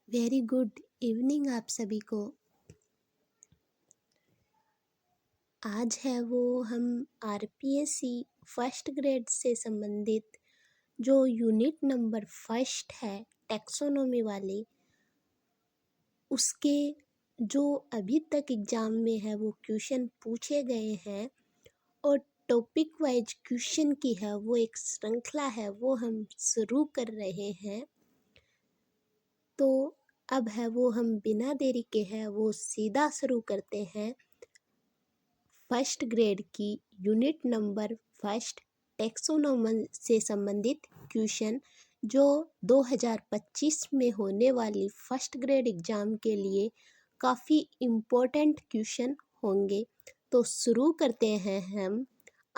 Very good evening आप सभी को। आज है वो हम आरपीएससी फर्स्ट ग्रेड से संबंधित जो यूनिट नंबर फर्स्ट है टैक्सोनॉमी वाली, उसके जो अभी तक एग्ज़ाम में है वो क्वेश्चन पूछे गए हैं और टॉपिक वाइज क्वेश्चन की है वो एक श्रृंखला है वो हम शुरू कर रहे हैं। तो अब है वो हम बिना देरी के है वो सीधा शुरू करते हैं फर्स्ट ग्रेड की यूनिट नंबर फर्स्ट टैक्सोनॉमी से संबंधित क्वेश्चन जो 2025 में होने वाली फर्स्ट ग्रेड एग्ज़ाम के लिए काफ़ी इम्पोर्टेंट क्वेश्चन होंगे। तो शुरू करते हैं हम।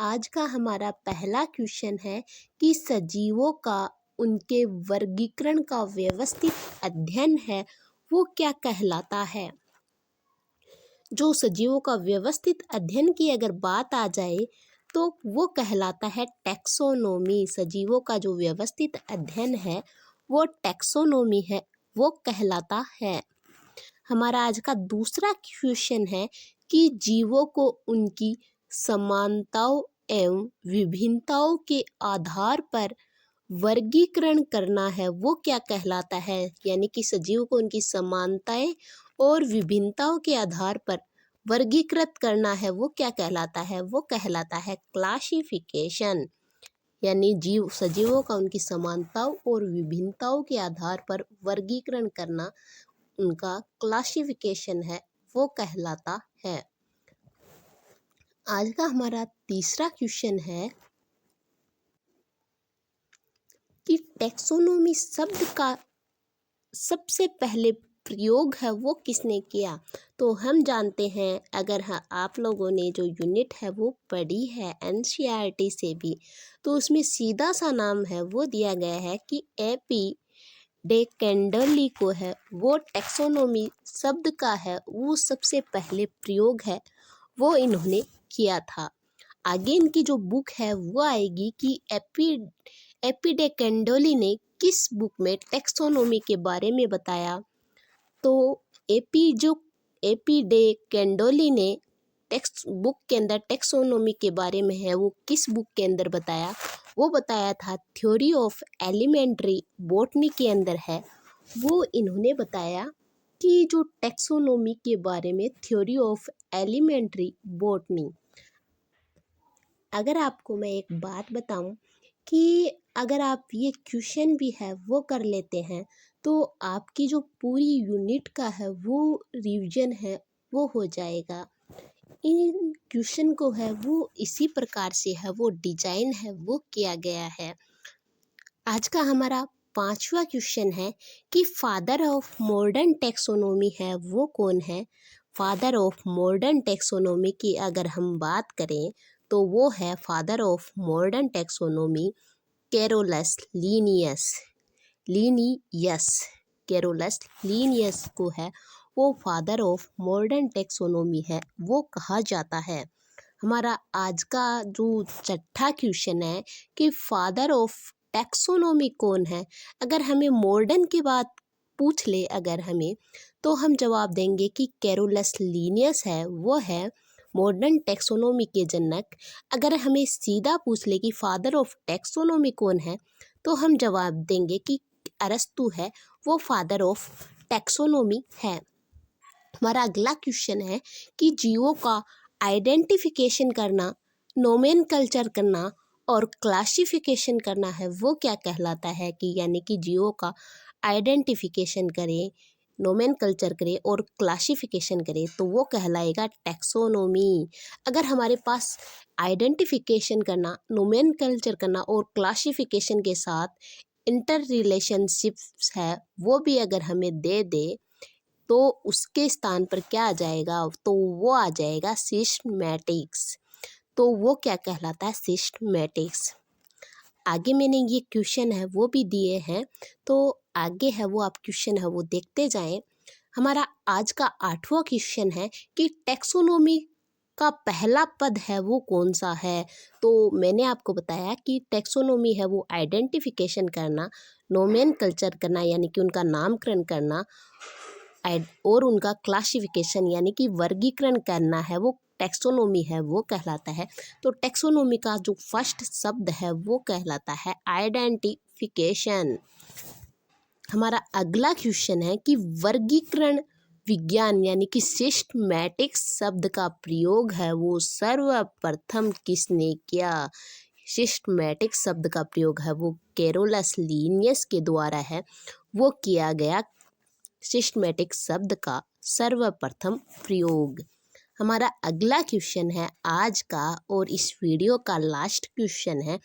आज का हमारा पहला क्वेश्चन है कि सजीवों का उनके वर्गीकरण का व्यवस्थित अध्ययन है वो क्या कहलाता है। जो सजीवों का व्यवस्थित अध्ययन की अगर बात आ जाए तो वो कहलाता है टैक्सोनॉमी। सजीवों का जो व्यवस्थित अध्ययन है वो टैक्सोनॉमी है, वो कहलाता है। हमारा आज का दूसरा क्वेश्चन है कि जीवों को उनकी समानताओं एवं विभिन्नताओं के आधार पर वर्गीकरण करना है वो क्या कहलाता है। यानी कि सजीव को उनकी समानताएं और विभिन्नताओं के आधार पर वर्गीकृत करना है वो क्या कहलाता है, वो कहलाता है क्लासिफिकेशन। यानी सजीवों का उनकी समानताओं और विभिन्नताओं के आधार पर वर्गीकरण करना उनका क्लासिफिकेशन है, वो कहलाता है। आज का हमारा तीसरा क्वेश्चन है कि टैक्सोनॉमी शब्द का सबसे पहले प्रयोग है वो किसने किया। तो हम जानते हैं, अगर आप लोगों ने जो यूनिट है वो पढ़ी है एनसीईआरटी से भी, तो उसमें सीधा सा नाम है वो दिया गया है कि एपी डे कैंडरली को है वो टैक्सोनॉमी शब्द का है वो सबसे पहले प्रयोग है वो इन्होंने किया था। आगे इनकी जो बुक है वो आएगी कि एपी डे कैंडोली ने किस बुक में टैक्सोनॉमी के बारे में बताया। तो एपी डे कैंडोली ने टेक्स्ट बुक के अंदर टैक्सोनॉमी के बारे में है वो किस बुक के अंदर बताया, वो बताया था थ्योरी ऑफ एलिमेंट्री बॉटनी के अंदर है। वो इन्होंने बताया कि जो टैक्सोनॉमी के बारे में थ्योरी ऑफ एलिमेंट्री बॉटनी। अगर आपको मैं एक बात बताऊं कि अगर आप ये क्वेश्चन भी है वो कर लेते हैं तो आपकी जो पूरी यूनिट का है वो रिवीजन है वो हो जाएगा। इन क्वेश्चन को है वो इसी प्रकार से है वो डिजाइन है वो किया गया है। आज का हमारा पांचवा क्वेश्चन है कि फादर ऑफ मॉडर्न टैक्सोनॉमी है वो कौन है। फादर ऑफ मॉडर्न टैक्सोनॉमी की अगर हम बात करें तो वो है father of modern taxonomy Carolus Linnaeus Carolus Linnaeus को है वो फादर ऑफ मॉडर्न टैक्सोनॉमी है वो कहा जाता है। हमारा आज का जो छठा क्वेश्चन है कि फादर ऑफ टैक्सोनॉमी कौन है। अगर हमें मॉडर्न की बात पूछ ले अगर हमें, तो हम जवाब देंगे कि कैरोलस लीनियस है वो है मॉडर्न टैक्सोनॉमी के जनक। अगर हमें सीधा पूछ ले कि फादर ऑफ टैक्सोनॉमी कौन है, तो हम जवाब देंगे कि अरस्तु है वो फादर ऑफ टैक्सोनॉमी है। हमारा अगला क्वेश्चन है कि जीवों का आइडेंटिफिकेशन करना, नोमेनकल्चर करना और क्लासिफिकेशन करना है वो क्या कहलाता है। कि यानी कि जीवों का आइडेंटिफिकेशन करें, नोमेनकल्चर करें और क्लासिफिकेशन करें तो वो कहलाएगा टैक्सोनॉमी। अगर हमारे पास आइडेंटिफिकेशन करना, नोमेनकल्चर करना और क्लासिफिकेशन के साथ इंटर रिलेशनशिप्स है वो भी अगर हमें दे दे तो उसके स्थान पर क्या आ जाएगा, तो वो आ जाएगा सिस्टमैटिक्स। तो वो क्या कहलाता है, सिस्टमैटिक्स। आगे मैंने ये क्वेश्चन है वो भी दिए हैं, तो आगे है वो आप क्वेश्चन है वो देखते जाएं। हमारा आज का आठवां क्वेश्चन है कि टैक्सोनॉमी का पहला पद है वो कौन सा है? तो मैंने आपको बताया कि टैक्सोनॉमी है वो आइडेंटिफिकेशन करना, नोमेनकल्चर करना यानी कि उनका नामकरण करना और उनका क्लासिफिकेशन यानी कि वर्गीकरण करना है, वो टैक्सोनॉमी है वो कहलाता है। तो टैक्सोनॉमी का जो फर्स्ट शब्द है वो कहलाता है आइडेंटिफिकेशन। हमारा अगला क्वेश्चन है कि वर्गीकरण विज्ञान यानी कि सिस्टमैटिक शब्द का प्रयोग है वो सर्वप्रथम किसने किया? सिस्टमैटिक शब्द का प्रयोग है वो कैरोलस लिनियस के द्वारा है वो किया गया सिस्टमैटिक शब्द का सर्वप्रथम प्रयोग। हमारा अगला क्वेश्चन है आज का और इस वीडियो का लास्ट क्वेश्चन है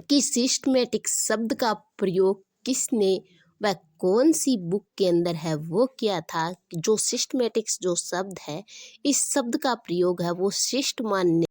कि सिस्टमैटिक शब्द का प्रयोग किसने व कौन सी बुक के अंदर है वो किया था? जो सिस्टमैटिक्स जो शब्द है, इस शब्द का प्रयोग है वो सिस्टमैन ने